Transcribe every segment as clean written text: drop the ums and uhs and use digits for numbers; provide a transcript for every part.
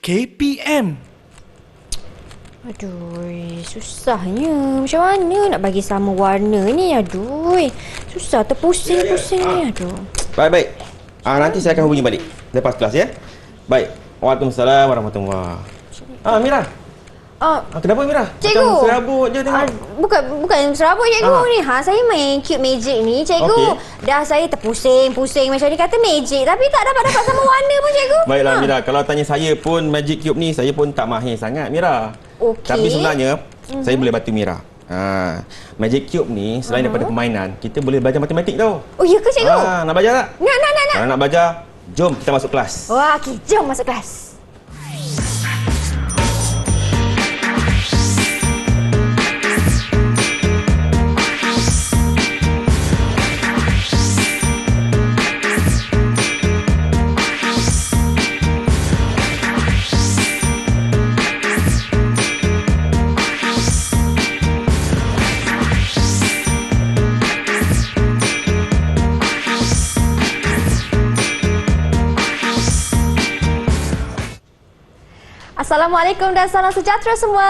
KPM. Aduh, susahnya. Macam mana nak bagi sama warna ni? Aduh, susah terpusing-pusing ni. Aduh. Baik. Nanti saya akan hubungi balik lepas kelas ya. Baik. Waalaikumsalam warahmatullahi. Mira. Kenapa Mira? Cikgu. Macam serabut je tengok. Bukan serabut cikgu ni. Saya main cube magic ni cikgu. Okey. Dah saya terpusing-pusing macam ni kata magic tapi tak dapat sama warna pun cikgu. Baiklah Mira, kalau tanya saya pun Magic Cube ni saya pun tak mahir sangat Mira. Okey. Tapi sebenarnya saya boleh bantu Mira. Magic Cube ni selain daripada permainan, kita boleh belajar matematik tau. Oh ya ke cikgu? Nak belajar tak? Nak. Kalau nak belajar, jom kita masuk kelas. Wah, okey, jom masuk kelas. Assalamualaikum dan salam sejahtera semua.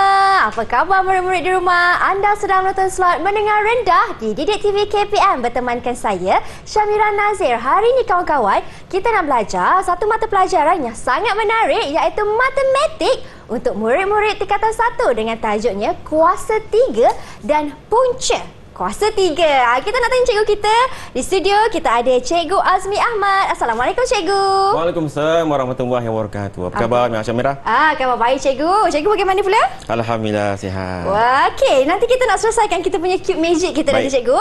Apa khabar murid-murid di rumah? Anda sedang menonton slot Mendengar Rendah di Didik TV KPM bertemankan saya, Syamira Nazir. Hari ini kawan-kawan, kita nak belajar satu mata pelajaran yang sangat menarik iaitu matematik untuk murid-murid tingkatan 1 dengan tajuknya Kuasa 3 dan Punca Kuasa 3. Kita nak tanya cikgu kita. Di studio kita ada Cikgu Azmi Ahmad. Assalamualaikum cikgu. Waalaikumsalam warahmatullahi wabarakatuh. Apa khabar Syamira? Khabar baik cikgu. Cikgu bagaimana pula? Alhamdulillah sihat. Wah, okey. Nanti kita nak selesaikan kita punya cube magic kita nanti cikgu.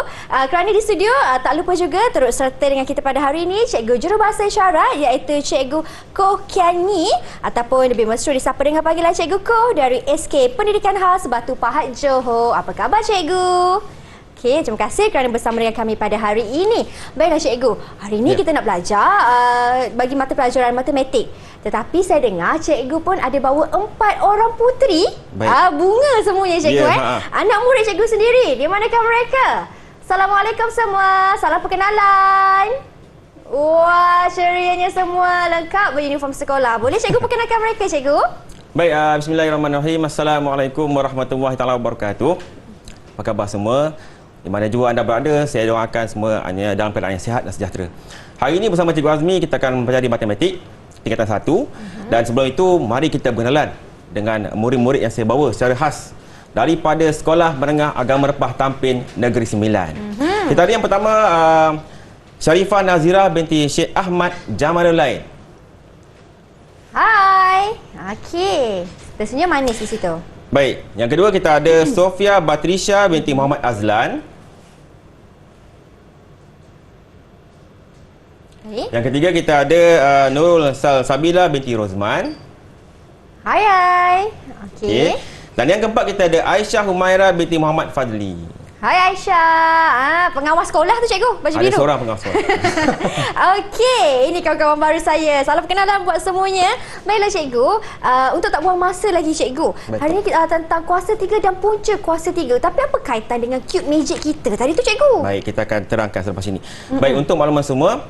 Kerana di studio tak lupa juga turut serta dengan kita pada hari ini Cikgu Jurubahasa Isyarat iaitu Cikgu Koh Kian Nyi ataupun lebih mesra disapa dengan panggilan Cikgu Koh dari SK Pendidikan Khas Batu Pahat Johor. Apa khabar cikgu? Okey, terima kasih kerana bersama dengan kami pada hari ini. Baiklah cikgu, hari ini kita nak belajar bagi mata pelajaran matematik. Tetapi saya dengar cikgu pun ada bawa 4 orang puteri. Bunga semuanya cikgu Anak murid cikgu sendiri. Di manakah mereka? Assalamualaikum semua. Salam perkenalan. Wah, cerianya semua lengkap beruniform sekolah. Boleh cikgu perkenalkan mereka cikgu? Baik, bismillahirrahmanirrahim. Assalamualaikum warahmatullahi wabarakatuh. Apa khabar semua? Di mana juga anda berada, saya doakan semua hanya dalam keadaan yang sihat dan sejahtera. Hari ini bersama Cikgu Azmi, kita akan mempelajari matematik tingkatan 1. Dan sebelum itu, mari kita berkenalan dengan murid-murid yang saya bawa secara khas daripada Sekolah Menengah Agama Repah Tampin Negeri Sembilan. Kita ada yang pertama, Sharifah Nazira binti Syekh Ahmad Jamalulain. Hai. Okey. Tersenyum manis di situ. Baik, yang kedua kita ada Sofia Batrisha binti Muhammad Azlan. Yang ketiga kita ada Nurul Sabila binti Rozman. Hai. Okey. Dan yang keempat kita ada Aisyah Humaira binti Muhammad Fadli. Hai Aisyah. Pengawas sekolah tu cikgu, baju biru. Ada seorang pengawas sekolah. Okey, ini kawan-kawan baru saya. Salam perkenalan buat semuanya. Baiklah cikgu, untuk tak buang masa lagi cikgu. Betul. Hari ini kita tentang kuasa 3 dan punca kuasa 3. Tapi apa kaitan dengan cube magic kita tadi tu cikgu? Baik, kita akan terangkan selepas ini. Baik, untuk makluman semua,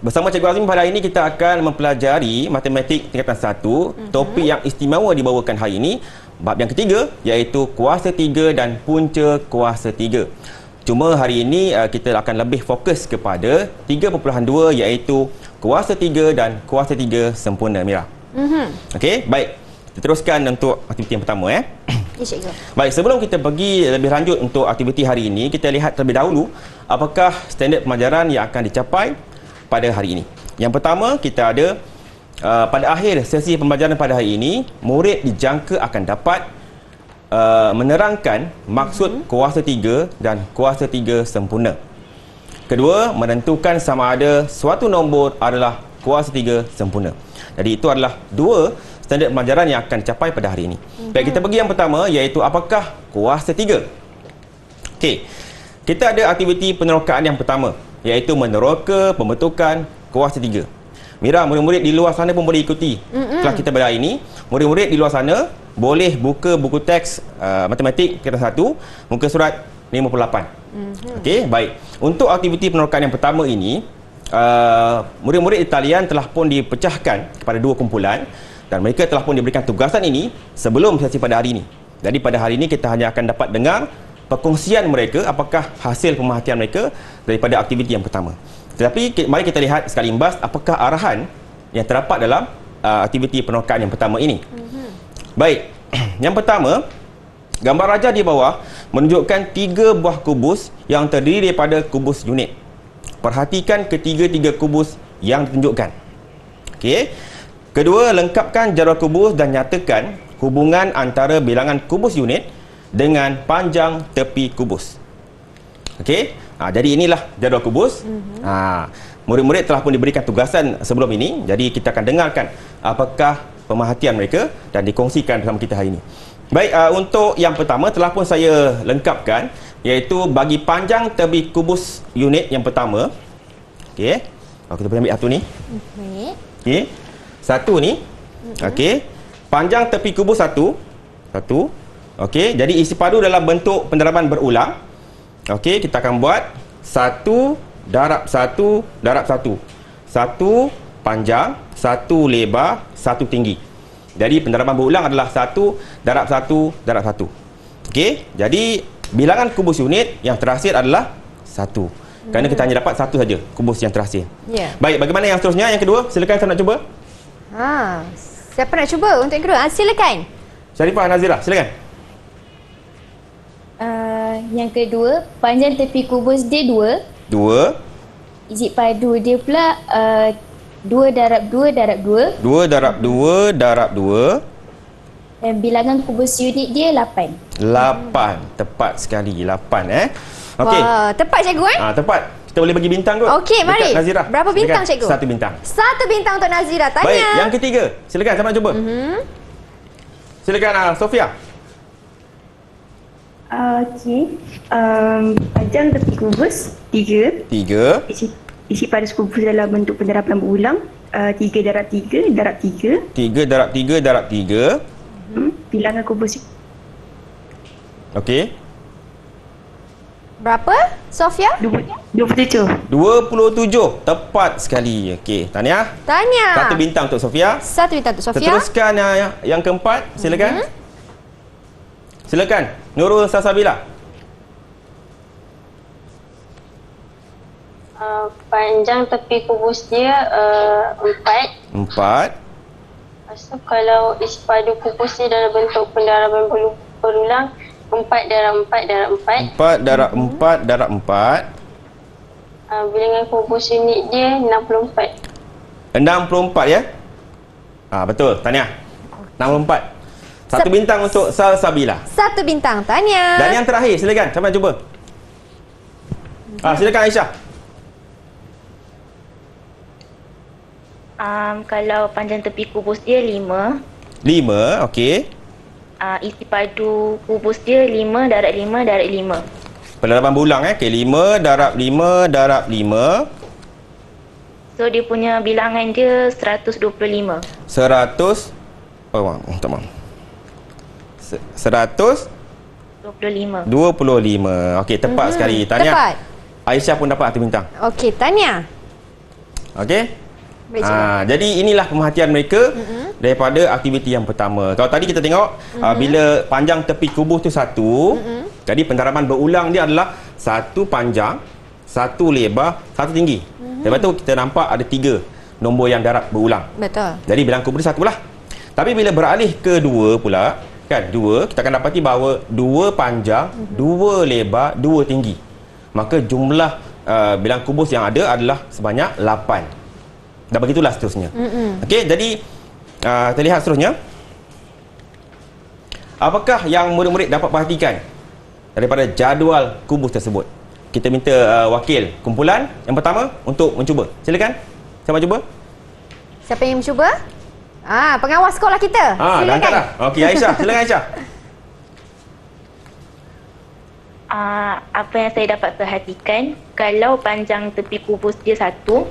bersama Cikgu Azmi pada hari ini kita akan mempelajari matematik tingkatan 1. Topik yang istimewa dibawakan hari ini, bab yang ketiga iaitu kuasa 3 dan punca kuasa 3. Cuma hari ini kita akan lebih fokus kepada 3.2 iaitu kuasa 3 dan kuasa 3 sempurna Mira. Okey, baik. Kita teruskan untuk aktiviti yang pertama Ya, cikgu. Baik, sebelum kita pergi lebih lanjut untuk aktiviti hari ini, kita lihat terlebih dahulu apakah standard pelajaran yang akan dicapai pada hari ini. Yang pertama, kita ada pada akhir sesi pembelajaran pada hari ini, murid dijangka akan dapat menerangkan maksud kuasa 3 dan kuasa 3 sempurna. Kedua, menentukan sama ada suatu nombor adalah kuasa 3 sempurna. Jadi itu adalah 2 standard pembelajaran yang akan dicapai pada hari ini. Baik, kita pergi yang pertama iaitu apakah kuasa 3. Okey. Kita ada aktiviti penerokaan yang pertama iaitu meneroka pembentukan kuasa 3. Mira, murid-murid di luar sana pun boleh ikuti kelas kita pada hari ini. Murid-murid di luar sana boleh buka buku teks matematik tingkatan 1, muka surat 58. Okey, baik. Untuk aktiviti penerokaan yang pertama ini, murid-murid di talian telah pun dipecahkan kepada 2 kumpulan. Dan mereka telah pun diberikan tugasan ini sebelum sesi pada hari ini. Jadi pada hari ini kita hanya akan dapat dengar perkongsian mereka, apakah hasil pemerhatian mereka daripada aktiviti yang pertama. Tetapi mari kita lihat sekali imbas apakah arahan yang terdapat dalam aktiviti penerokaan yang pertama ini. Baik, yang pertama, gambar raja di bawah menunjukkan 3 buah kubus yang terdiri daripada kubus unit. Perhatikan ketiga-tiga kubus yang ditunjukkan. Okey. Kedua, lengkapkan jadual kubus dan nyatakan hubungan antara bilangan kubus unit dengan panjang tepi kubus. Okey. Jadi inilah jadual kubus. Murid-murid telah pun diberikan tugasan sebelum ini. Jadi kita akan dengarkan apakah pemerhatian mereka dan dikongsikan bersama kita hari ini. Baik, untuk yang pertama telah pun saya lengkapkan, iaitu bagi panjang tepi kubus unit yang pertama. Okey. Kita boleh ambil satu ni. Okey. Satu ni. Okey. Panjang tepi kubus satu. Okey, jadi isi padu dalam bentuk pendaraban berulang. Okey, kita akan buat 1 darab 1 darab 1. 1 panjang, 1 lebar, 1 tinggi. Jadi pendaraban berulang adalah 1 darab 1 darab 1. Okey, jadi bilangan kubus unit yang terhasil adalah 1. Kerana kita hanya dapat 1 saja kubus yang terhasil. Baik, bagaimana yang seterusnya? Yang kedua, silakan saya nak cuba. Siapa nak cuba untuk yang kedua? Silakan. Syarifah Nazira, silakan. Yang kedua, panjang tepi kubus dia 2. Isi padu dia pula 2 darab 2 darab 2. 2 darab 2 darab 2. Dan bilangan kubus unit dia 8. 8. Tepat sekali. 8 Okey. Wah, tepat cikgu Tepat. Kita boleh bagi bintang kot. Okey, mari. Nazira. Berapa bintang cikgu? 1 bintang. 1 bintang untuk Nazira. Tanya. Baik, yang ketiga. Silakan, siapa nak cuba? Silakan Sofia. Okey. Panjang tepi kubus 3. Isi pada kubus dalam bentuk pendaraban berulang 3 darab 3 darab 3. 3 darab 3 darab 3. Bilangan kubus. Okey. Berapa, Sofia? 27. 27. Tepat sekali. Okey, tahniah. 1 bintang untuk Sofia. 1 bintang untuk Sofia. Teruskan yang keempat. Silakan. Silakan, Nurul Sasabila. Panjang tepi kubus dia 4. 4. So, kalau isi padu kubus dia dalam bentuk pendaraban berulang 4 darab 4 darab 4. 4 darab 4 darab 4. Bilangan kubus unit dia 64. 64 ya? Betul, tahniah. 64. 1 bintang untuk Salsabila. 1 bintang, tanya. Dan yang terakhir, silakan. Siapa nak cuba? Silakan Aisyah. Kalau panjang tepi kubus dia 5. 5, okey. Isi padu kubus dia 5 darab 5 darab 5. Pendaraban berulang okey. 5 darab 5 darab 5. So dia punya bilangan dia 125. 100. Tak maaf. 25. 25. Okey, tepat sekali. Tahniah. Tepat. Aisyah pun dapat 1 bintang. Okey, tanya. Okey. Jadi inilah pemerhatian mereka daripada aktiviti yang pertama. Kalau tadi kita tengok bila panjang tepi kubus tu 1, jadi pendaraban berulang dia adalah 1 panjang, 1 lebar, 1 tinggi. Lepas tu kita nampak ada 3 nombor yang darab berulang. Betul. Jadi bilangan kubus dia 1 lah. Tapi bila beralih ke 2 pula, kan 2, kita akan dapati bahawa 2 panjang, 2 lebar, 2 tinggi. Maka jumlah bilangan kubus yang ada adalah sebanyak 8. Dan begitulah seterusnya. Okey, jadi kita lihat seterusnya. Apakah yang murid-murid dapat perhatikan daripada jadual kubus tersebut? Kita minta wakil kumpulan yang pertama untuk mencuba. Silakan. Siapa cuba? Siapa yang mencuba? Pengawas sekolah kita. Dah angkat dah. Okey, Aisyah. Silakan Aisyah. Apa yang saya dapat perhatikan, kalau panjang tepi kubus dia 1,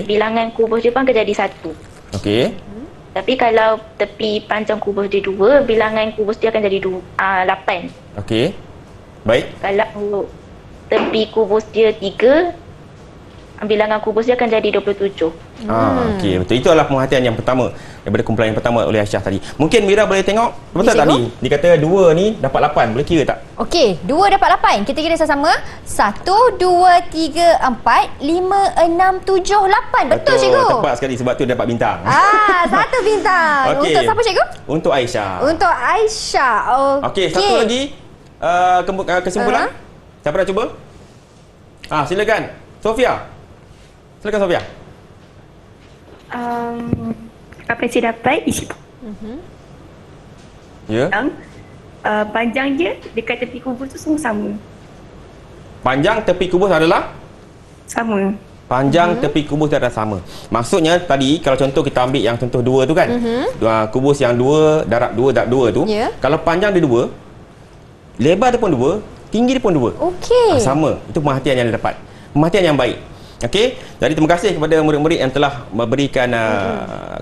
bilangan kubus dia pun akan jadi 1. Okey. Tapi kalau tepi panjang kubus dia 2, bilangan kubus dia akan jadi 8. Okey. Baik. Kalau tepi kubus dia 3, bilangan kubus dia akan jadi 27. Okey, betul. Itu adalah pemerhatian yang pertama daripada kumpulan yang pertama oleh Aisyah tadi. Mungkin Mira boleh tengok betul tak tadi? Dia kata 2 ni dapat 8. Boleh kira tak? Okey, 2 dapat 8. Kita kira sama-sama. 1, 2, 3, 4, 5, 6, 7, 8. Betul cikgu? Tepat sekali sebab tu dapat bintang. 1 bintang. Okey. Untuk siapa cikgu? Untuk Aisyah. Untuk Aisyah. Okey, satu lagi kesimpulan. Siapa nak cuba? Silakan. Sofia. Silakan Sofia. Apa yang saya dapat isi Ya. panjang dia dekat tepi kubus tu semua sama. Panjang tepi kubus adalah Sama. panjang tepi kubus dia adalah sama. Maksudnya tadi kalau contoh kita ambil yang contoh 2 tu kan. Kubus yang 2 darab 2 darab 2 tu. Ya. Kalau panjang dia 2, lebar dia pun 2, tinggi dia pun 2. Okey. Sama. Itu pemerhatian yang dia dapat. Pemerhatian yang baik. Okey. Jadi terima kasih kepada murid-murid yang telah memberikan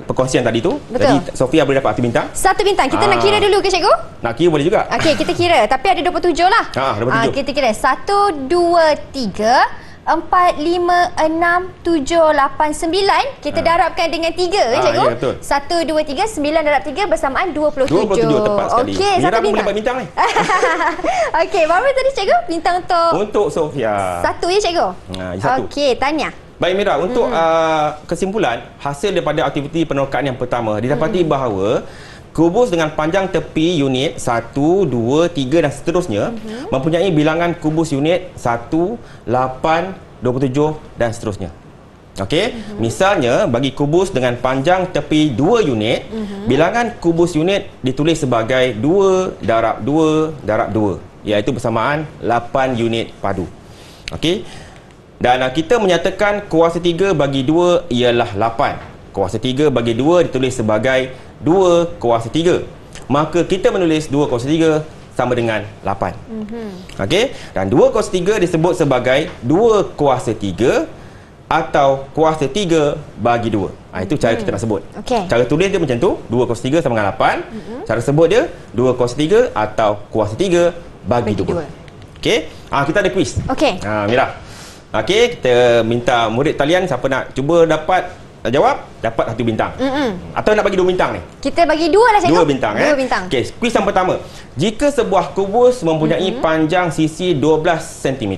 perkongsian tadi tu. Betul. Jadi Sofia boleh dapat 1 bintang. 1 bintang. Kita nak kira dulu ke cikgu? Nak kira boleh juga. Okey, kita kira. Tapi ada 27 lah. 27. Kita kira. 1, 2, 3, 4, 5, 6, 7, 8, 9. Kita darabkan dengan 3 kan cikgu? Ya, betul. 1, 2, 3, 9 darab 3 bersamaan 27. 27 tepat sekali. Okey, Mira 1 pun boleh bintang. dapat bintang ni. Okey, berapa tadi cikgu? Bintang Untuk Sofia. 1 ya cikgu? 1. Okey, tanya. Baik Mira, untuk kesimpulan, hasil daripada aktiviti penerokaan yang pertama, didapati bahawa kubus dengan panjang tepi unit 1, 2, 3 dan seterusnya mempunyai bilangan kubus unit 1, 8, 27 dan seterusnya. Okey, misalnya bagi kubus dengan panjang tepi 2 unit, bilangan kubus unit ditulis sebagai 2 darab 2 darab 2, iaitu bersamaan 8 unit padu. Okey. Dan kita menyatakan kuasa 3 bagi 2 ialah 8. Kuasa 3 bagi 2 ditulis sebagai 2 kuasa 3. Maka kita menulis 2 kuasa 3 sama dengan 8. Okey? Dan 2 kuasa 3 disebut sebagai 2 kuasa 3 atau kuasa 3 bagi 2. Itu cara kita nak sebut. Okey. Cara tulis dia macam tu, 2 kuasa 3 sama dengan 8. Cara sebut dia 2 kuasa 3 atau kuasa 3 bagi 2. Okey? Kita ada quiz. Okey. Mira. Okey, kita minta murid talian siapa nak cuba jawab, dapat 1 bintang. Atau nak bagi 2 bintang ni? Kita bagi 2 lah cikgu. 2 bintang. 2 bintang. Okey, kuis yang pertama. Jika sebuah kubus mempunyai panjang sisi 12 cm,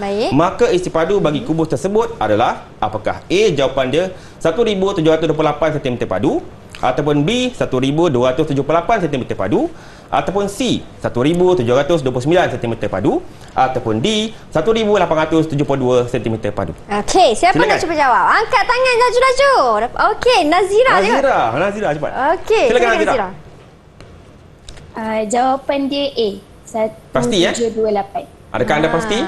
Baik. maka isi padu bagi kubus tersebut adalah apakah? A, jawapan dia 1728 cm padu, ataupun B, 1278 cm padu, ataupun C, 1729 cm padu, ataupun D, 1872 cm padu. Okey, siapa Silakan. nak cuba jawab? Angkat tangan laju-laju. Okey, Nazira. Nazira cepat. Okey, Silakan Nazira. Nazira. Jawapan dia A. Pasti, 1728. Adakah anda pasti?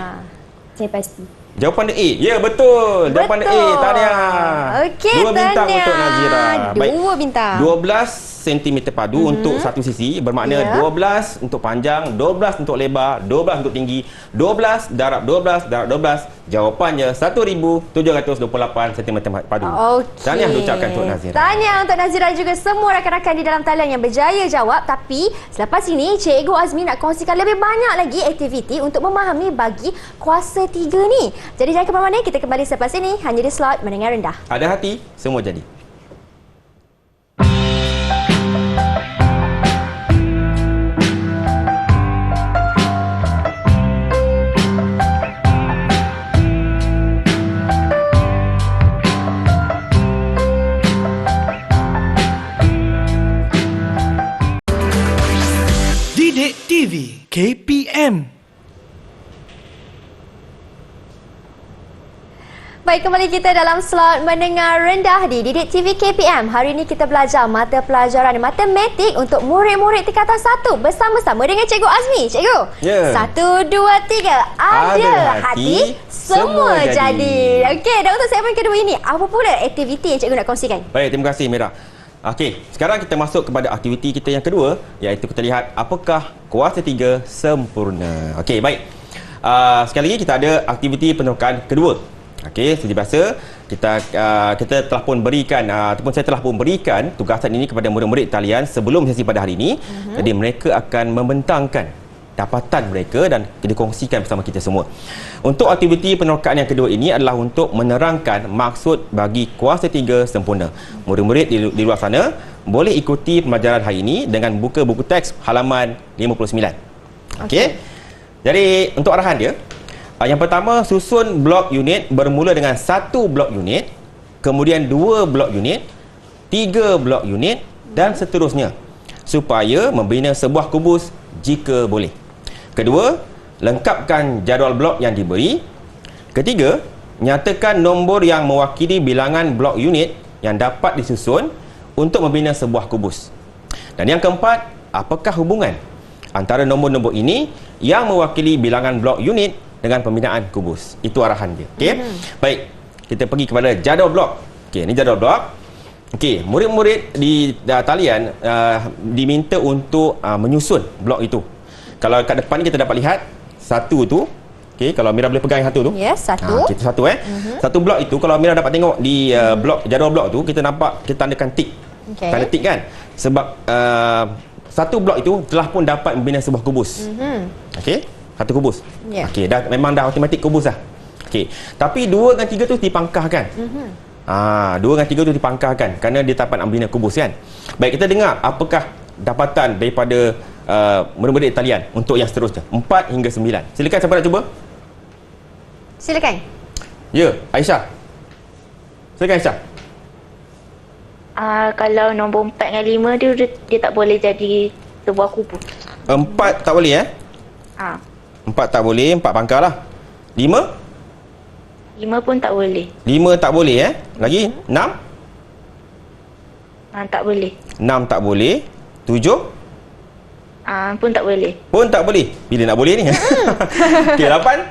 Saya pasti. Jawapan dia A. Ya, betul. Jawapan dia A. Tahniah. Okey, 2 bintang tahniah. untuk Nazira. 2 bintang. 12 cm padu untuk satu sisi, bermakna 12 untuk panjang, 12 untuk lebar, 12 untuk tinggi, 12 darab 12 darab 12. Jawapannya 1728 cm padu. Okey. Tahniah diucapkan untuk Nazira. Tahniah untuk Nazira juga semua rakan-rakan di dalam talian yang berjaya jawab. Tapi selepas ini Cikgu Azmi nak kongsikan lebih banyak lagi aktiviti untuk memahami bagi kuasa 3 ni. Jadi jangan ke mana-mana, kita kembali selepas ini hanya di slot Mendengar Rendah. Ada hati, semua jadi. Didik TV KPM. Baik, kembali kita dalam slot Mendengar Rendah di Didik TV KPM. Hari ini kita belajar mata pelajaran matematik untuk murid-murid tingkatan 1 bersama-sama dengan Cikgu Azmi. Cikgu, Ya. 1, 2, 3. Ada hati, semua jadi. Okey, dan untuk segmen kedua ini, apa pula aktiviti yang Cikgu nak kongsikan? Baik, terima kasih Mira. Okey, sekarang kita masuk kepada aktiviti kita yang kedua, iaitu kita lihat apakah kuasa 3 sempurna. Okey, baik. Sekali lagi kita ada aktiviti penerokaan kedua. Okey, seperti biasa kita telah pun berikan ataupun saya telah pun berikan tugasan ini kepada murid-murid talian sebelum sesi pada hari ini. Jadi mereka akan membentangkan dapatan mereka dan dikongsikan bersama kita semua. Untuk aktiviti penerokaan yang kedua ini adalah untuk menerangkan maksud bagi kuasa 3 sempurna. Murid-murid di luar sana boleh ikuti pembelajaran hari ini dengan buka buku teks halaman 59. Okey. Jadi untuk arahan dia, yang pertama, susun blok unit bermula dengan 1 blok unit, kemudian 2 blok unit, 3 blok unit dan seterusnya supaya membina sebuah kubus jika boleh. Kedua, lengkapkan jadual blok yang diberi. Ketiga, nyatakan nombor yang mewakili bilangan blok unit yang dapat disusun untuk membina sebuah kubus. Dan yang keempat, apakah hubungan antara nombor-nombor ini yang mewakili bilangan blok unit dengan pembinaan kubus. Itu arahan dia. Okey. Baik, kita pergi kepada jadual blok. Okey, ini jadual blok. Okey, murid-murid di talian diminta untuk menyusun blok itu. Kalau kat depan ni kita dapat lihat satu tu. Okey, kalau Mira boleh pegang yang satu tu. Yes, satu. Kita satu Satu blok itu kalau Mira dapat tengok di blok jadual blok tu, kita nampak kita tandakan tik. Okey. Tanda tik kan? Sebab satu blok itu telah pun dapat membina sebuah kubus. Okey, satu kubus. Yeah. Okey, memang dah automatik kubus dah. Okey, tapi 2 dan 3 tu dipangkahkan. 2 dan 3 tu dipangkahkan kerana dia dapat membina kubus kan. Baik, kita dengar apakah dapatan daripada murid-murid talian untuk yang seterusnya 4 hingga 9. Silakan, siapa nak cuba? Silakan. Ya, Aisyah. Silakan Aisyah. Kalau nombor 4 dengan 5 dia tak boleh jadi sebuah kubus. 4 tak boleh 4 tak boleh, 4 pangkah lah. 5? 5 pun tak boleh. 5 tak boleh Lagi 6? Tak boleh. 6 tak boleh. 7? Pun tak boleh. Pun tak boleh. Bila nak boleh ni? Okey, 8?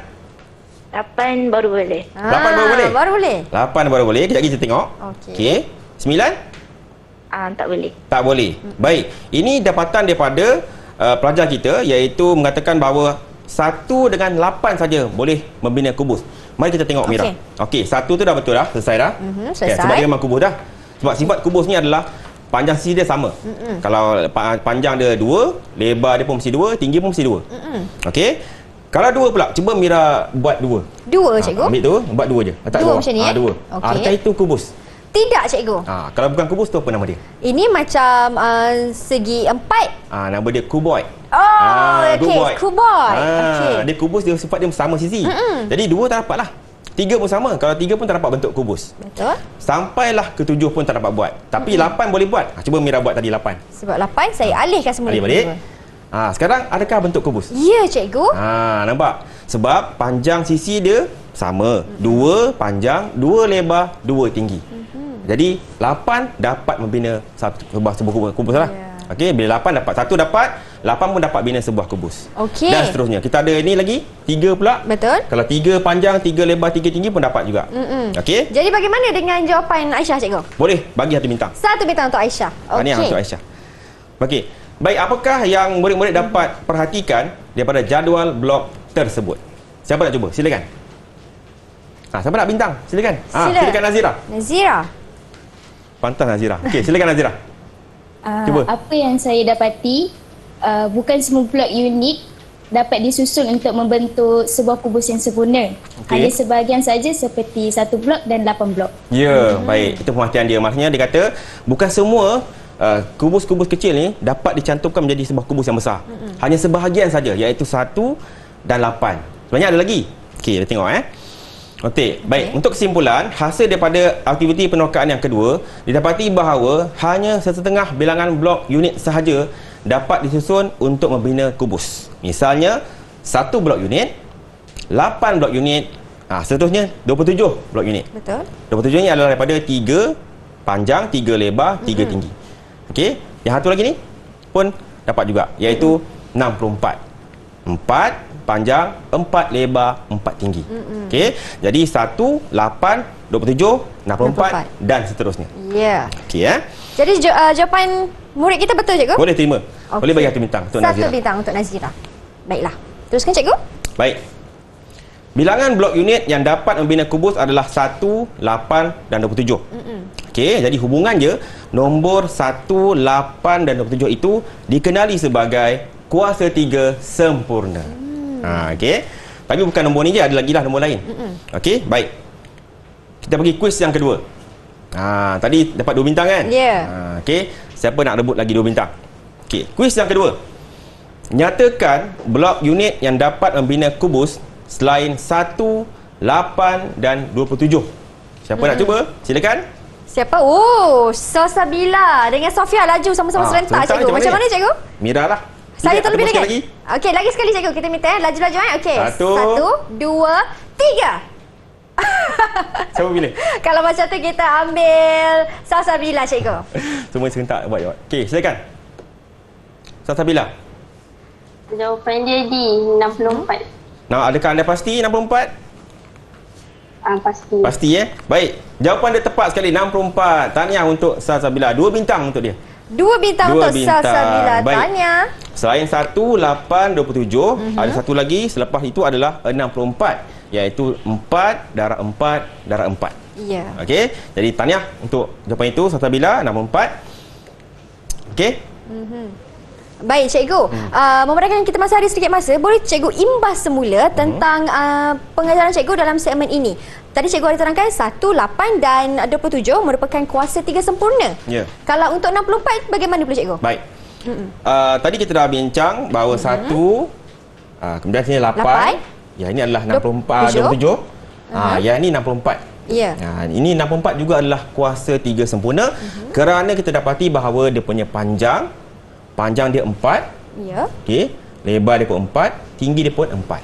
8 baru boleh. 8 baru boleh? Baru boleh. 8 baru boleh. Kejap lagi kita tengok. Okey. 9? Tak boleh. Tak boleh. Baik. Ini dapatan daripada pelajar kita, iaitu mengatakan bahawa 1 dengan 8 saja boleh membina kubus. Mari kita tengok Mira. Okey, 1 tu dah betul dah, selesai dah. Selesai. Sebab dia memang kubus dah. Sebab sifat kubus ni adalah panjang sisi dia sama. Kalau panjang dia 2, lebar dia pun mesti 2, tinggi pun mesti 2. Okey. Kalau 2 pula, cuba Mira buat 2. 2 cikgu. Ambil tu, buat 2 je. Letak 2 macam ni 2. Okey. Adakah itu kubus? Tidak cikgu. Kalau bukan kubus tu apa nama dia? Ini macam segi 4. Nama dia kuboid. Okey, kuboid. Okey. Dia kubus, dia sifat dia sama sisi. Jadi 2 tak dapat lah. 3 pun sama. Kalau 3 pun tak dapat bentuk kubus. Betul. Sampailah ke 7 pun tak dapat buat. Tapi 8 boleh buat. Cuba Mira buat tadi 8. Sebab 8 saya alihkan semula. Alih balik. Sekarang adakah bentuk kubus? Ya cikgu. Nampak? Sebab panjang sisi dia sama. 2 panjang, 2 lebar, 2 tinggi. Jadi 8 dapat membina sebuah kubus lah. Okey, bila 8 dapat, 1 dapat, 8 pun dapat bina sebuah kubus. Okey. Dan seterusnya. Kita ada ini lagi 3 pula. Betul. Kalau 3 panjang, 3 lebar, 3 tinggi pun dapat juga. Okey. Jadi bagaimana dengan jawapan Aisyah cikgu? Boleh bagi 1 bintang. 1 bintang untuk Aisyah. Ini yang untuk Aisyah. Okey. Baik, apakah yang murid-murid dapat perhatikan daripada jadual blok tersebut? Siapa nak cuba? Silakan. Siapa nak bintang? Silakan. Silakan Nazira. Nazira. Pantas Nazira. Okey, silakan Nazira. Cuba. Apa yang saya dapati, bukan semua blok unit dapat disusun untuk membentuk sebuah kubus yang sempurna. Hanya sebahagian saja seperti 1 blok dan 8 blok. Ya, baik. Itu pemerhatian dia. Maksudnya dia kata bukan semua kubus-kubus kecil ni dapat dicantumkan menjadi sebuah kubus yang besar. Hanya sebahagian saja, iaitu 1 dan 8. Sebenarnya ada lagi. Okey, kita tengok Okey, baik. Untuk kesimpulan, hasil daripada aktiviti penerokaan yang kedua, didapati bahawa hanya setengah bilangan blok unit sahaja dapat disusun untuk membina kubus. Misalnya, 1 blok unit, 8 blok unit, seterusnya 27 blok unit. Betul. 27 ni adalah daripada 3 panjang, 3 lebar, 3 tinggi. Okey, yang satu lagi ni pun dapat juga, iaitu 64. 4 panjang, 4 lebar, 4 tinggi. Okey, jadi 1, 8, 27, 64 dan seterusnya. Ya. Okey Jadi jawapan murid kita betul cikgu? Boleh terima. Boleh bagi 1 bintang untuk Nazira. 1 bintang untuk Nazira. Baiklah. Teruskan cikgu. Baik. Bilangan blok unit yang dapat membina kubus adalah 1, 8 dan 27. Okey, jadi hubungannya nombor 1, 8 dan 27 itu dikenali sebagai kuasa 3 sempurna. Okey. Tapi bukan nombor ni je, ada lagi lah nombor lain. Okey, baik. Kita pergi kuis yang kedua. Tadi dapat 2 bintang kan? Ya. Okey, siapa nak rebut lagi 2 bintang? Okey, kuis yang kedua. Nyatakan blok unit yang dapat membina kubus selain 1, 8 dan 27. Siapa nak cuba? Silakan. Siapa? Salsabila dengan Sofia laju sama-sama serentak, cikgu. Macam mana, cikgu? Mira lah. Saya terlebih lagi. lagi. Okey, lagi sekali, cikgu. Kita minta laju-laju. Okey. 1, 2, 3. Siapa pilih? Kalau macam tu kita ambil Salsabila, cikgu. Semua serentak buat jawab. Okey, silakan. Salsabila. Jawapan dia D, 64. Adakah anda pasti 64? Pasti. Pasti Baik. Jawapan dia tepat sekali, 64. Tahniah untuk Salsabila. 2 bintang untuk dia. 2 bintang untuk Salsabila. Tahniah. Selain 1, 8, 27, ada satu lagi selepas itu adalah 64, iaitu 4 darab 4 darab 4. Ya. Okey. Jadi tahniah untuk jawapan itu Salsabila, 64. Okey. Baik, cikgu. Memandangkan kita masih ada sedikit masa, boleh cikgu imbas semula tentang pengajaran cikgu dalam segmen ini. Tadi cikgu ada terangkan 1, 8 dan 27 merupakan kuasa 3 sempurna. Ya. Kalau untuk 64 bagaimana pula, cikgu? Baik. Tadi kita dah bincang bahawa 1, kemudian sini 8. Ya, ini adalah 27. Yang ini 64. Ya. Ini 64 juga adalah kuasa 3 sempurna kerana kita dapati bahawa dia punya panjang dia 4. Ya. Okey, lebar dia pun 4, tinggi dia pun 4.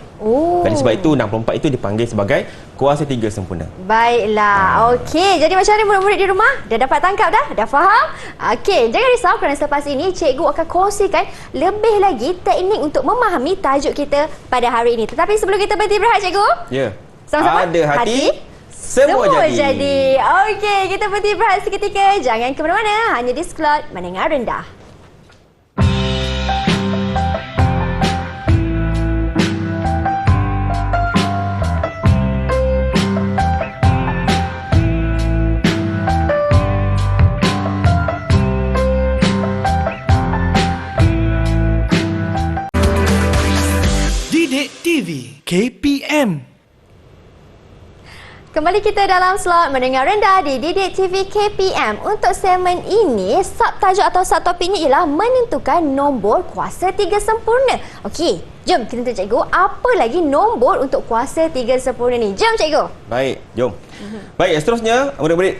Jadi sebab itu 64 itu dipanggil sebagai kuasa 3 sempurna. Baiklah. Okey, jadi macam mana murid-murid di rumah? Dah dapat tangkap dah? Dah faham? Okey, jangan risau kerana selepas ini cikgu akan kongsikan lebih lagi teknik untuk memahami tajuk kita pada hari ini. Tetapi sebelum kita berhenti berehat, cikgu. Ya. Sama-sama. Ada hati, semua jadi. Okey, kita berhenti berehat seketika. Jangan ke mana-mana, hanya di Slot Menengah Rendah. Didik TV KPM. Kembali kita dalam slot mendengar rendah di Didik TV KPM. Untuk segmen ini, subtajuk atau subtopiknya ialah menentukan nombor kuasa 3 sempurna. Okey, jom kita tengok cikgu, apa lagi nombor untuk kuasa 3 sempurna ni? Jom cikgu. Baik, jom. Baik, seterusnya murid-murid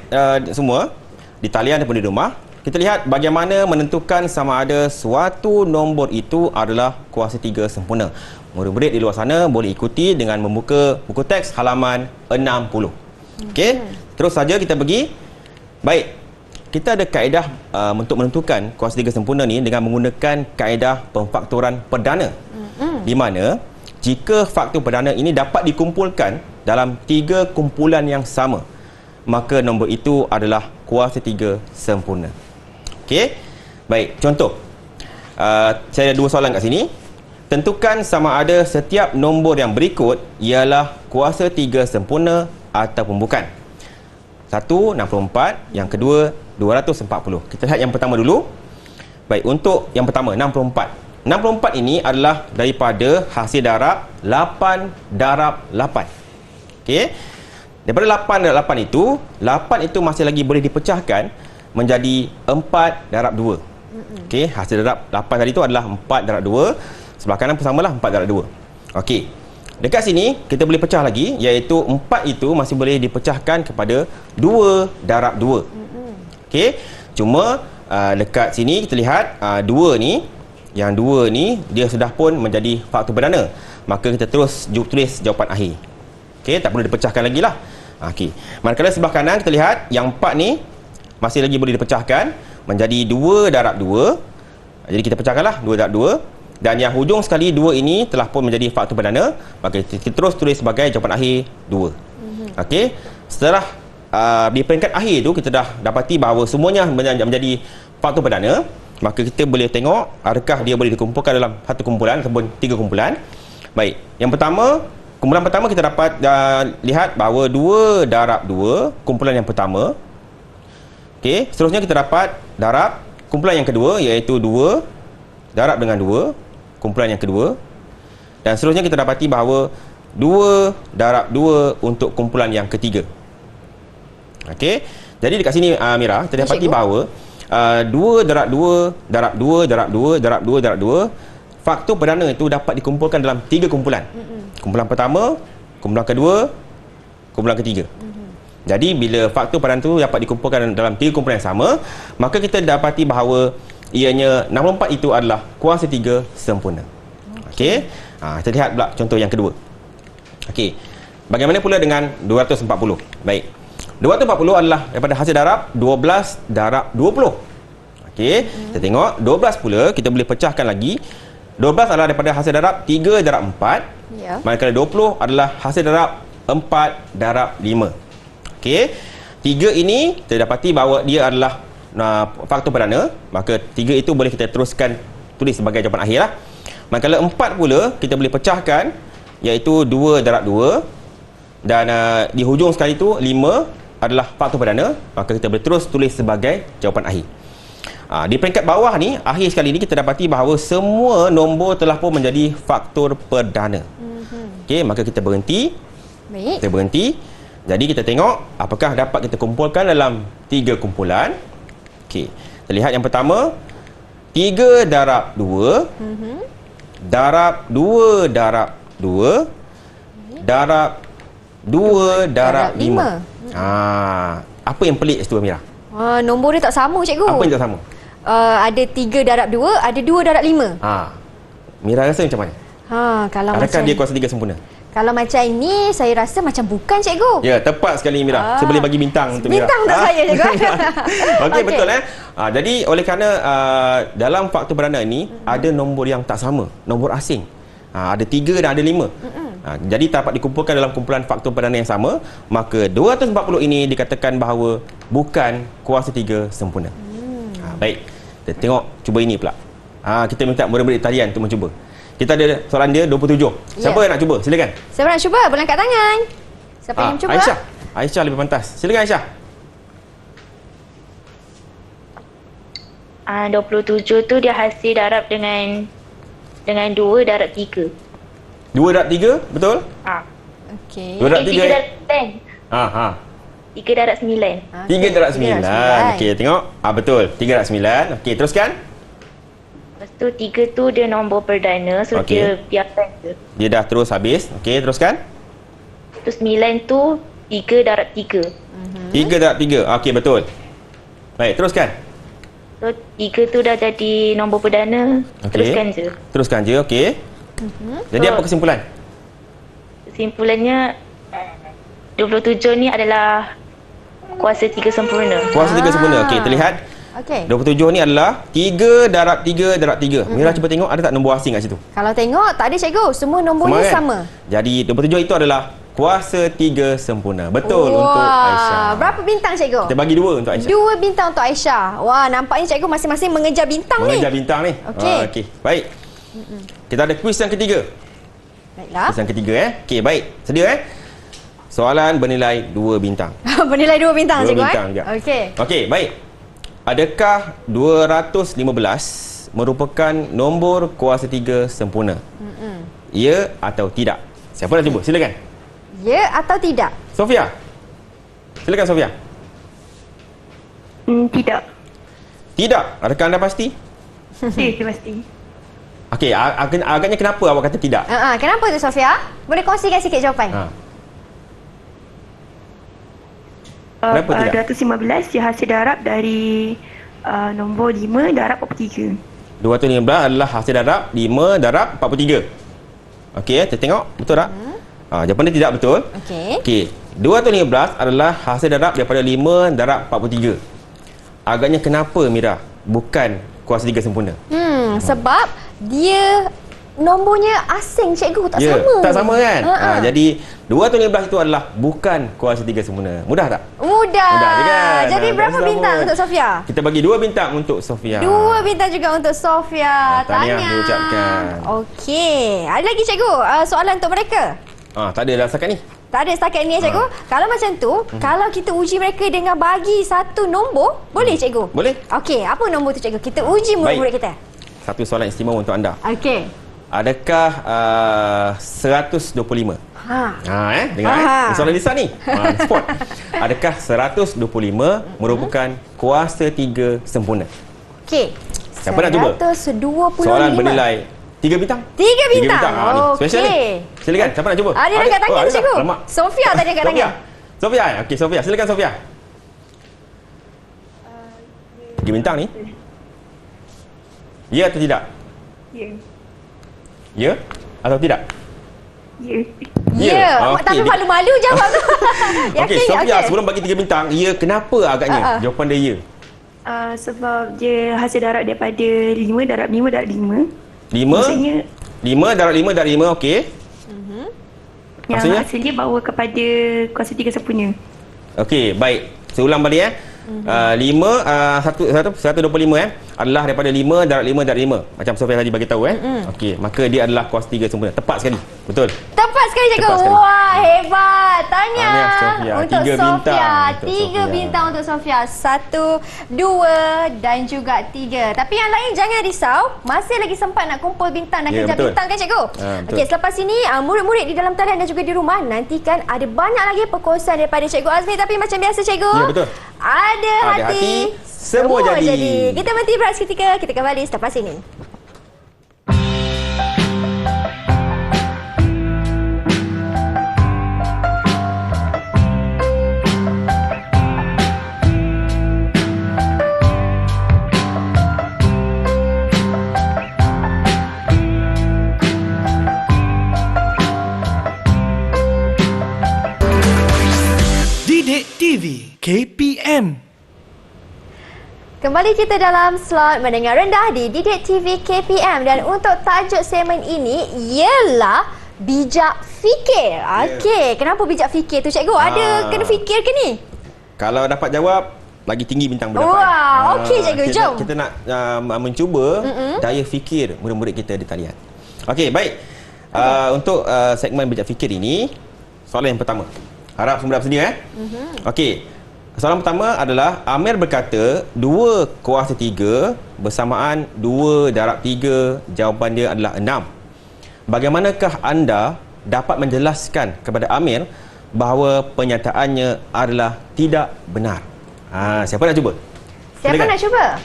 semua di talian ataupun di rumah, kita lihat bagaimana menentukan sama ada suatu nombor itu adalah kuasa 3 sempurna. Murid-murid di luar sana boleh ikuti dengan membuka buku teks halaman 60. Okey, terus saja kita pergi. Baik, kita ada kaedah untuk menentukan kuasa 3 sempurna ni dengan menggunakan kaedah pemfaktoran perdana. Di mana jika faktor perdana ini dapat dikumpulkan dalam 3 kumpulan yang sama, maka nombor itu adalah kuasa 3 sempurna. Okey. Baik, contoh. Saya ada 2 soalan kat sini. Tentukan sama ada setiap nombor yang berikut ialah kuasa 3 sempurna ataupun bukan. 1, 64. Yang kedua, 240. Kita lihat yang pertama dulu. Baik, untuk yang pertama, 64. 64 ini adalah daripada hasil darab 8 darab 8. Okey. Daripada 8 darab 8 itu, 8 itu masih lagi boleh dipecahkan menjadi 4 darab 2. Okey, hasil darab 8 tadi itu adalah 4 darab 2. Sebelah kanan pun samalah, 4 darab 2. Okey. Dekat sini kita boleh pecah lagi, iaitu 4 itu masih boleh dipecahkan kepada 2 darab 2. Okey. Cuma dekat sini kita lihat 2 ni, yang 2 ni dia sudah pun menjadi faktor perdana. Maka kita terus tulis jawapan akhir. Okey, tak perlu dipecahkan lagi lah. Okey. Manakala sebelah kanan kita lihat yang 4 ni masih lagi boleh dipecahkan menjadi 2 darab 2. Jadi kita pecahkanlah 2 darab 2. Dan yang hujung sekali 2 ini telah pun menjadi faktor perdana. Maka kita terus tulis sebagai jawapan akhir 2. Okey. Setelah di peringkat akhir tu kita dah dapati bahawa semuanya menjadi faktor perdana. Maka kita boleh tengok adakah dia boleh dikumpulkan dalam satu kumpulan ataupun 3 kumpulan. Baik. Yang pertama, kumpulan pertama kita dapat lihat bahawa 2 darab 2, kumpulan yang pertama. Okey. Seterusnya kita dapat darab kumpulan yang kedua, iaitu 2 darab dengan 2. kumpulan yang kedua. Dan seterusnya kita dapati bahawa 2 darab 2 untuk kumpulan yang ketiga. Okey. Jadi dekat sini Mira, kita dapati bahawa 2 darab 2 darab 2 darab 2 darab 2 darab 2, faktor perdana itu dapat dikumpulkan dalam 3 kumpulan. Kumpulan pertama, kumpulan kedua, kumpulan ketiga. Jadi bila faktor perdana itu dapat dikumpulkan dalam 3 kumpulan yang sama, maka kita dapati bahawa ianya 64 itu adalah kuasa 3 sempurna. Okey. Kita lihat pula contoh yang kedua. Okey. Bagaimana pula dengan 240? Baik. 240 adalah daripada hasil darab 12 darab 20. Okey. Kita tengok 12 pula kita boleh pecahkan lagi. 12 adalah daripada hasil darab 3 darab 4. Ya. Manakala 20 adalah hasil darab 4 darab 5. Okey. 3 ini kita dapati bahawa dia adalah faktor perdana, maka 3 itu boleh kita teruskan tulis sebagai jawapan akhir lah. Manakala 4 pula kita boleh pecahkan, iaitu 2 darab 2, dan di hujung sekali itu 5 adalah faktor perdana, maka kita boleh terus tulis sebagai jawapan akhir. Di peringkat bawah ni, akhir sekali ni kita dapati bahawa semua nombor telah pun menjadi faktor perdana. Okey, maka kita berhenti. Baik. Kita berhenti. Jadi kita tengok apakah dapat kita kumpulkan dalam 3 kumpulan. Okey. Kita lihat yang pertama, 3 darab 2 darab 2 darab 2 darab 2 darab 5. Apa yang pelik situ Amira? Nombor dia tak sama cikgu. Apa yang tak sama? Ada 3 darab 2, ada 2 darab 5. Mira rasa macam mana? Kalau Adakah macam dia kuasa 3 sempurna? Kalau macam ini, saya rasa macam bukan cikgu. Ya, tepat sekali Mira. Saya boleh bagi bintang untuk Mira. Bintang untuk saya cikgu. Okey, betul jadi oleh kerana dalam faktor perdana ini ada nombor yang tak sama, nombor asing. Ada 3 dan ada 5. Jadi dapat dikumpulkan dalam kumpulan faktor perdana yang sama, maka 240 ini dikatakan bahawa bukan kuasa 3 sempurna. Baik. Kita tengok cuba ini pula. Kita minta murid-murid talian untuk mencuba. Kita ada soalan dia 27. Siapa yang nak cuba? Silakan. Siapa nak cuba? Boleh angkat tangan. Siapa yang cuba? Aisyah. Aisyah lebih pantas. Silakan Aisyah. 27 tu dia hasil darab dengan 2 darab 3. 2 darab 3, betul? Okey. 2 darab 3. 3 darab 10. 3 darab 9. 3 darab 9. Okey, tengok. Betul. 3 darab 9. Okey, teruskan. Lepas tu 3 tu dia nombor perdana, so dia biarkan je. Dia dah terus habis. Okey, teruskan. Tu 9 tu 3 darab 3. 3 darab 3. Okey, betul. Baik, teruskan. So 3 tu dah jadi nombor perdana, teruskan je. Teruskan je, okey. Jadi apa kesimpulan? Kesimpulannya 27 ni adalah kuasa 3 sempurna. Kuasa 3 sempurna. Okey, terlihat. Okey. 27 ni adalah 3 darab 3 darab 3. Mira cuba tengok ada tak nombor asing kat situ? Kalau tengok tak ada cikgu, semua nombornya sama. Jadi 27 itu adalah kuasa 3 sempurna. Betul untuk Aisyah. Berapa bintang cikgu? Kita bagi 2 untuk Aisyah. 2 bintang untuk Aisyah. Wah, nampaknya cikgu masing-masing mengejar bintang ni. Mengejar bintang ni. Okey. Okey, baik. Kita ada kuis yang ketiga. Baiklah. Kuis yang ketiga Okey, baik. Sedia Soalan bernilai 2 bintang. Bernilai 2 bintang 2 cikgu. bintang juga. Okey. Okey, baik. Adakah 215 merupakan nombor kuasa 3 sempurna? Ya atau tidak? Siapa nak cuba? Silakan. Ya atau tidak? Sofia. Silakan Sofia. Tidak. Tidak. Adakah anda pasti? Saya pasti. Okey, agaknya kenapa awak kata tidak? Kenapa tu Sofia? Boleh kongsikan sikit jawapan? Kenapa tidak? 215 dia hasil darab dari nombor 5 darab 43. 215 adalah hasil darab 5 darab 43. Okey, kita tengok betul tak? Jawapan dia tidak betul. Okey, 215 adalah hasil darab daripada 5 darab 43. Agaknya kenapa Mira bukan kuasa 3 sempurna? Sebab dia nombornya asing cikgu, tak sama. Tak sama kan? Jadi 215 itu adalah bukan kuasa 3 sempurna. Mudah tak? Mudah je kan? Jadi berapa bintang untuk Sofia? Kita bagi 2 bintang untuk Sofia. 2 bintang juga untuk Sofia. Tahniah diucapkan. Okey. Ada lagi cikgu soalan untuk mereka? Tak ada dah setakat ni. Tak ada setakat ni cikgu. Kalau macam tu, kalau kita uji mereka dengan bagi satu nombor, boleh cikgu? Boleh. Okey, apa nombor tu cikgu? Kita uji murid-murid kita. Satu soalan istimewa untuk anda. Okey. Adakah 125? Dengar soalan Lisa ni. Spot. Adakah 125 merupakan kuasa 3 sempurna? Okey. Siapa nak cuba? 125. Soalan bernilai 3 bintang. 3 bintang. Ni. Special ni. Silakan. Siapa nak cuba? Ada angkat tangan tu, cikgu. Alamak. Sofia tadi angkat tangan. Sofia. Okey, Sofia. Silakan Sofia. 3 bintang ni. Ya atau tidak? Ya. Ya atau tidak? Ya. Ya. Tapi malu-malu jawab tu. Okey, Sofia, sebelum bagi 3 bintang, ya kenapa agaknya jawapan dia ya? Sebab dia hasil darab daripada 5, darab 5, darab 5. 5? Maksudnya 5 darab 5 darab 5, okey. yang Maksudnya? hasilnya bawa kepada kuasa 3 sempurna. Okey, baik. Saya ulang balik 125 adalah daripada 5 darab 5 darab 5. Macam Sofia tadi bagi tahu Okey, maka dia adalah kuasa 3 sempurna. Tepat sekali. Betul. Tepat sekali, cikgu. Tepat sekali. Wah, hebat. Tanya Sofia. untuk 3 Sofia. bintang. 3 bintang untuk Sofia. 1, 2 dan juga 3. Tapi yang lain jangan risau. Masih lagi sempat nak kumpul bintang dan Ya, kejar betul. bintang kan, cikgu? Betul. Okey, selepas ini murid-murid di dalam talian dan juga di rumah nantikan ada banyak lagi perkongsian daripada Cikgu Azmi. Tapi macam biasa, cikgu. Ya, betul. Ada hati, semua jadi. Kita berhenti berehat seketika. Kita kembali selepas ini. Didik TV KPM. Kembali kita dalam slot mendengar rendah di Didik TV KPM dan untuk tajuk segmen ini ialah bijak fikir. Okey, kenapa bijak fikir tu, cikgu? Ada kena fikir ke ni? Kalau dapat jawab, lagi tinggi bintang berdapat. Wah, okey, cikgu, jom. Kita nak mencuba daya fikir murid-murid kita di talian. Okey, baik. Untuk segmen bijak fikir ini, soalan yang pertama. Harap semua dah bersedia Okey. Soalan pertama adalah Amir berkata 2 kuasa 3 bersamaan 2 darab 3. Jawapan dia adalah 6. Bagaimanakah anda dapat menjelaskan kepada Amir bahawa pernyataannya adalah tidak benar? Siapa nak cuba? Siapa Silakan. nak cuba?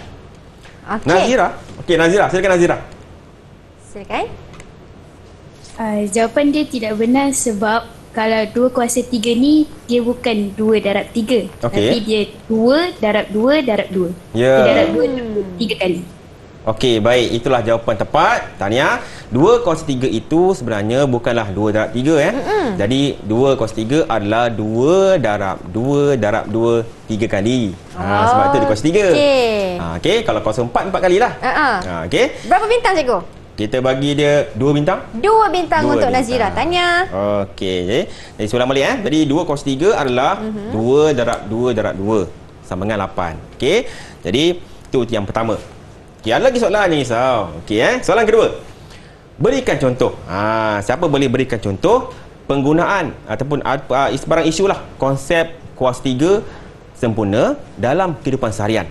Okey. Nazira. Okey, Nazira. Silakan Nazira. Silakan. Jawapan dia tidak benar sebab kalau 2 kuasa 3 ni dia bukan 2 darab 3. Okey. Tapi dia 2 darab 2 darab 2. Ya. Dia darab 2 3 kali. Okey, baik. Itulah jawapan tepat. Tahniah. 2 kuasa 3 itu sebenarnya bukanlah 2 darab 3 Jadi 2 kuasa 3 adalah 2 darab 2 darab 2 3 kali. Sebab itu 2 kuasa 3. Okey, kalau kuasa 4 kali lah. Okey. Berapa bintang, cikgu? Kita bagi dia 2 bintang. 2 bintang untuk Nazira. Tanya. Okey. Jadi soalan balik Jadi 2 kuasa 3 adalah 2 darab 2 darab 2 sama dengan 8. Okey. Jadi itu yang pertama. Okey, ada lagi soalan yang risau. Okey Soalan kedua. Berikan contoh. Siapa boleh berikan contoh penggunaan ataupun barang isu lah konsep kuasa 3 sempurna dalam kehidupan seharian.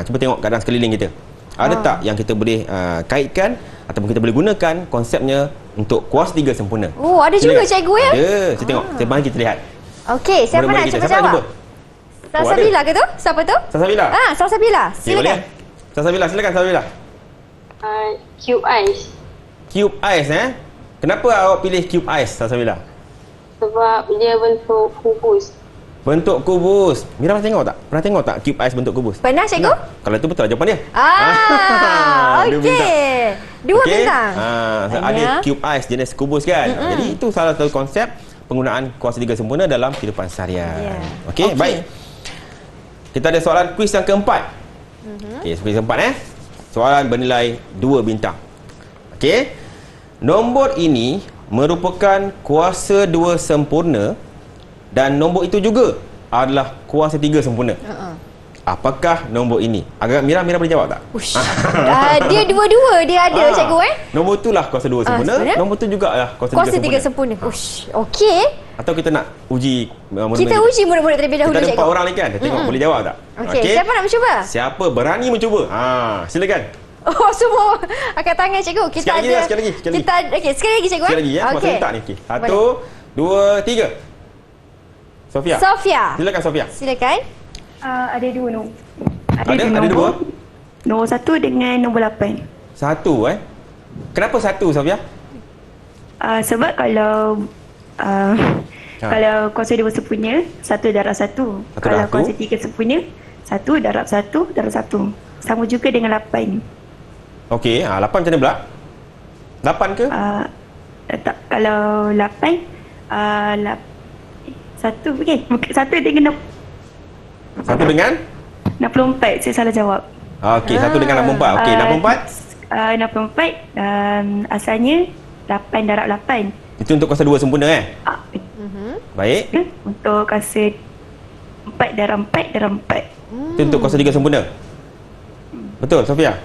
Cuba tengok keadaan sekeliling kita. Ada tak yang kita boleh kaitkan ataupun kita boleh gunakan konsepnya untuk kuasa 3 sempurna? Ada juga, cikgu ya? Ada. Kita tengok. Mari kita lihat. Okey, siapa nak cuba jawab? Salsabila ke tu? Siapa tu? Salsabila. Salsabila. Silakan. Salsabila, silakan Salsabila. Cube ice. Cube ice Kenapa awak pilih cube ice, Salsabila? Sebab dia bentuk kubus. Bentuk kubus. Mira pernah tengok tak cube ice bentuk kubus? Pernah, cikgu? Kalau itu betul jawapan dia. Okey. 2 bintang. Ada cube ice jenis kubus kan. Jadi itu salah satu konsep penggunaan kuasa 3 sempurna dalam kehidupan seharian. Okey, baik. Kita ada soalan kuis yang keempat. Okey, kuis keempat Soalan bernilai 2 bintang. Okey. Nombor ini merupakan kuasa 2 sempurna dan nombor itu juga adalah kuasa 3 sempurna. Apakah nombor ini? Agak Mira boleh jawab tak? Dia dua-dua dia ada, cikgu Nombor itulah kuasa 2 sempurna, nombor itu juga adalah kuasa 3 sempurna. Okey. Atau kita nak uji murid-murid Kita uji murid-murid terlebih dahulu, cikgu. Kita ada 4 cikgu. orang ni kan. Kita tengok boleh jawab tak? Okey, siapa nak mencuba? Siapa berani mencuba? Silakan. Oh, semua angkat tangan cikgu. Kita Sekali lagi ada lah, sekali lagi, sekali kita okey, sekali lagi cikgu. Sekali lagi ya. Masa minta ni. Okey. 1, 2, 3. Sofia. Sofia. Silakan Sofia. Silakan. Ada dua nombor. Ada dua? Nombor 1 dengan nombor 8. 1 Kenapa 1 Sofia? Sebab kalau kalau kuasa 2 sempurna, 1 darab 1. Kalau darab kuasa 1? 3 sempurna, 1 darab 1 darab 1. Sama juga dengan 8. Okey, 8 macam mana pula? 8 ke? Tak, kalau 8 1 okey, 1 dengan 1 dengan? 64. Saya salah jawab. Okey, 1 dengan 64. Okey, 64 asalnya 8 darab 8. Itu untuk kuasa 2 sempurna Baik. Untuk kuasa 4 darab 4 darab 4. Itu untuk kuasa 3 sempurna. Betul Sofia?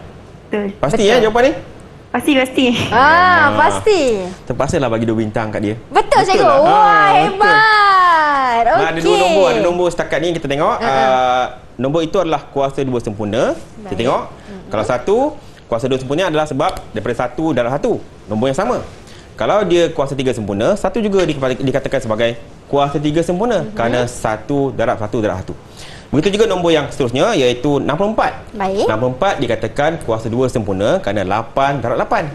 Betul. Pasti jawapan ni? Pasti. Pasti. Terpaksalah bagi 2 bintang kat dia. Betul cikgu. lah. Wah, hebat. Okey. Ada 2 nombor. Ada nombor setakat ni kita tengok. Nombor itu adalah kuasa 2 sempurna. Kita tengok. Kalau 1, kuasa 2 sempurna adalah sebab daripada 1 darab 1. Nombor yang sama. Kalau dia kuasa 3 sempurna, 1 juga dikatakan sebagai kuasa 3 sempurna kerana 1 darab 1 darab 1. Begitu juga nombor yang seterusnya iaitu 64. Baik. 64 dikatakan kuasa 2 sempurna kerana 8 darab 8.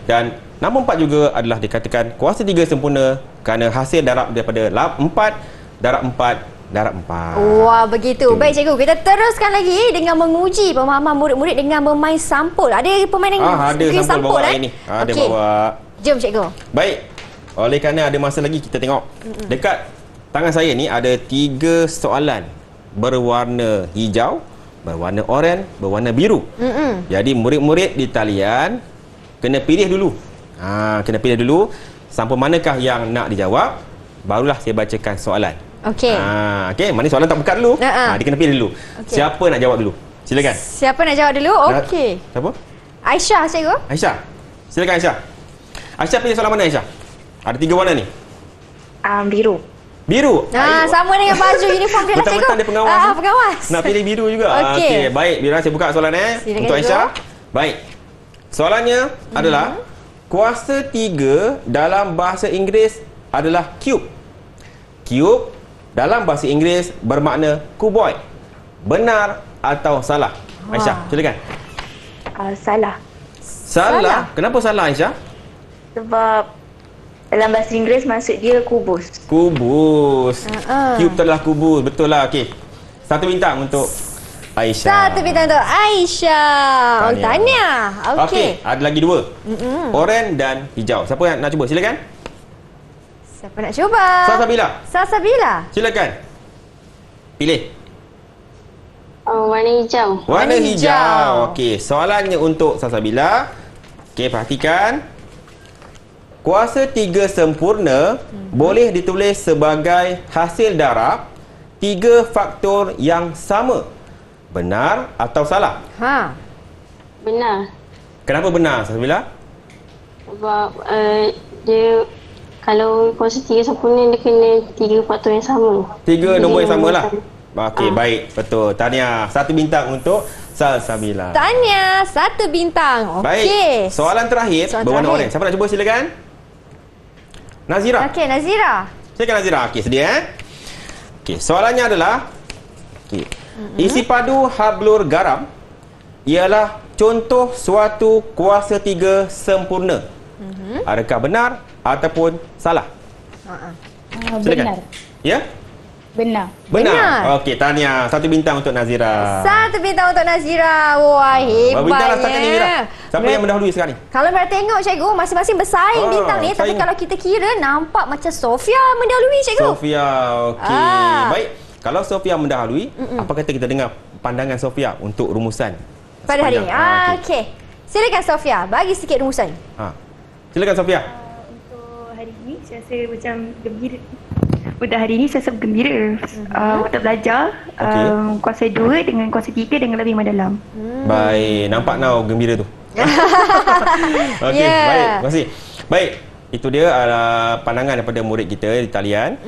Dan 64 juga adalah dikatakan kuasa 3 sempurna kerana hasil darab daripada 4 darab 4 darab 4. Wah, begitu. Baik cikgu, kita teruskan lagi dengan menguji pemahaman murid-murid dengan bermain sampul. Ada permainan Ada sampul bawa ini. Ada Okey. bawa. Jom cikgu. Baik. Oleh kerana ada masa lagi, kita tengok. Dekat tangan saya ni ada 3 soalan berwarna hijau, berwarna oranye, berwarna biru. Jadi murid-murid di talian kena pilih dulu. Kena pilih dulu sampul manakah yang nak dijawab, barulah saya bacakan soalan. Okey. Okey, mana soalan tak buka dulu. Dia kena pilih dulu. Okey. Siapa nak jawab dulu? Silakan. Siapa nak jawab dulu? Okey. Siapa? Aisyah cikgu. Aisyah. Silakan Aisyah. Aisyah pilih soalan mana Aisyah? Ada 3 warna ni. Biru. Biru. Sama dengan baju uniform dia lah cikgu. Betul-betul dia pengawas. Pengawas. Nak pilih biru juga. Okey. Baik, biar saya buka soalan Silakan untuk Aisyah. cikgu. Baik. Soalannya adalah kuasa 3 dalam bahasa Inggeris adalah cube. Cube dalam bahasa Inggeris bermakna kuboid. Benar atau salah? Aisyah, silakan. Salah. Salah. Kenapa salah Aisyah? Sebab dalam bahasa Inggeris maksud dia kubus. Kubus. Cube tu adalah kubus. Betul lah. Okey. 1 bintang untuk Aisyah. 1 bintang untuk Aisyah. Tahniah. Okey. Ada lagi 2. Oranye dan hijau. Siapa yang nak cuba? Silakan. Siapa nak cuba? Salsabila. Salsabila. Silakan. Pilih. Warna hijau. Warna hijau. hijau. Okey, soalannya untuk Salsabila. Okey, perhatikan. Kuasa 3 sempurna boleh ditulis sebagai hasil darab 3 faktor yang sama. Benar atau salah? Benar. Kenapa benar, Salsabila? Sebab dia kalau kuasa 3 sempurna dia kena 3 faktor yang sama. 3 nombor yang sama lah. Okey, baik. Betul. Tahniah. 1 bintang untuk Salsabila. Tahniah. 1 bintang. Okey. Baik. Soalan terakhir berwarna oranye. Siapa nak cuba silakan? Nazira. Okey, Nazira. Silakan Nazira. Okey, sedia Okey, soalannya adalah isi padu hablur garam ialah contoh suatu kuasa 3 sempurna. Adakah benar ataupun salah? Silakan. Benar. Ya? Benar. Benar. Okey, tahniah. 1 bintang untuk Nazira. 1 bintang untuk Nazira. Wah, Berapa bintang lah setakat ni, Nazira? hebatnya. Siapa yang mendahului sekarang ni? Kalau kita tengok cikgu, masing-masing bersaing bintang ni. Tapi saing. kalau kita kira, nampak macam Sofia mendahului cikgu. Sofia, okey. Baik. Kalau Sofia mendahului, apa kata kita dengar pandangan Sofia untuk rumusan Pada hari ini. sepanjang- Okey. Silakan Sofia, bagi sikit rumusan. Silakan Sofia. Untuk hari ini saya rasa macam gembira. Untuk hari ini saya rasa gembira. Untuk belajar kuasa 2 dengan kuasa 3 dengan lebih mendalam. Baik, nampak now gembira tu. Okey, Yeah. baik. Terima kasih. Baik, itu dia pandangan daripada murid kita di talian.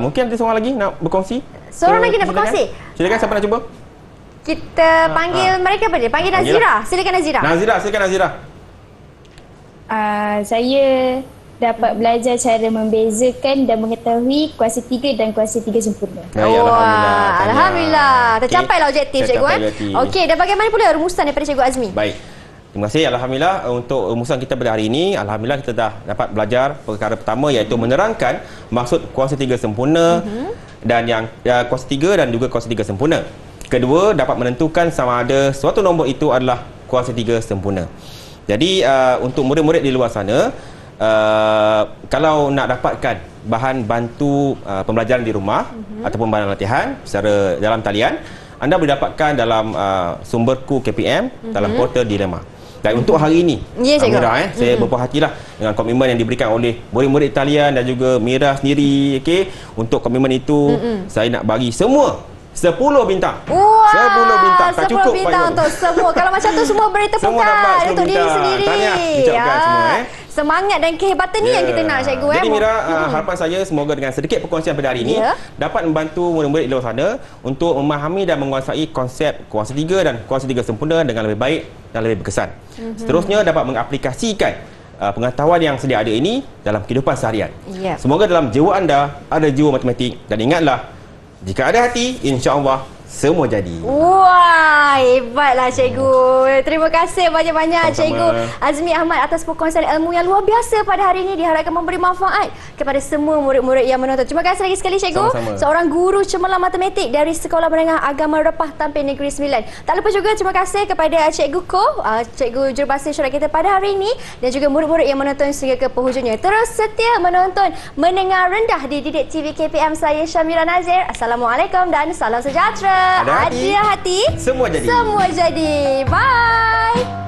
Mungkin ada seorang lagi nak berkongsi? Seorang lagi nak Silakan. berkongsi? Silakan, siapa nak cuba? Kita panggil mereka apa dia? Panggil Nazira. Silakan Nazira. Silakan Nazira. Saya dapat belajar cara membezakan dan mengetahui kuasa 3 dan kuasa 3 sempurna. Alhamdulillah. Tercapailah objektif cikgu. Okey, dan bagaimana pula rumusan daripada Cikgu Azmi? Baik. Terima kasih. Alhamdulillah untuk rumusan kita pada hari ini, alhamdulillah kita dah dapat belajar perkara pertama iaitu menerangkan maksud kuasa 3 sempurna dan yang kuasa 3 dan juga kuasa 3 sempurna. Kedua, dapat menentukan sama ada suatu nombor itu adalah kuasa 3 sempurna. Jadi untuk murid-murid di luar sana, kalau nak dapatkan bahan bantu pembelajaran di rumah ataupun bahan latihan secara dalam talian, anda boleh dapatkan dalam sumberku KPM dalam portal Dilema. Dan untuk hari ini, Mira, saya berpuas hatilah dengan komitmen yang diberikan oleh murid-murid talian dan juga Mira sendiri. Untuk komitmen itu, saya nak bagi semua 10 bintang. Wah, 10 bintang. Tak 10 cukup bintang untuk semua. Kalau macam tu semua beri tepukan untuk diri sendiri. Tahniah diucapkan semua. Semangat dan kehebatan ni yang kita nak cikgu. Jadi Mira, harapan saya semoga dengan sedikit perkongsian pada hari ini dapat membantu murid-murid di luar sana untuk memahami dan menguasai konsep kuasa 3 dan kuasa 3 sempurna dengan lebih baik dan lebih berkesan. Seterusnya dapat mengaplikasikan pengetahuan yang sedia ada ini dalam kehidupan seharian. Semoga dalam jiwa anda ada jiwa matematik, dan ingatlah, jika ada hati, insya-Allah semua jadi. Wah, hebatlah cikgu. Terima kasih banyak-banyak Cikgu Azmi Ahmad atas perkongsian ilmu yang luar biasa pada hari ini, diharapkan memberi manfaat kepada semua murid-murid yang menonton. Terima kasih lagi sekali cikgu. Sama-sama. Seorang guru cemerlang matematik dari Sekolah Menengah Agama Repah Tampin Negeri Sembilan. Tak lupa juga terima kasih kepada Cikgu Ko, Cikgu Jurubahasa Isyarat kita pada hari ini, dan juga murid-murid yang menonton sehingga ke penghujungnya. Terus setia menonton Mendengar Rendah di Didik TV KPM. Saya Syamira Nazir. Assalamualaikum dan salam sejahtera. Ada hati, Ada hati, semua jadi. Semua jadi. Bye.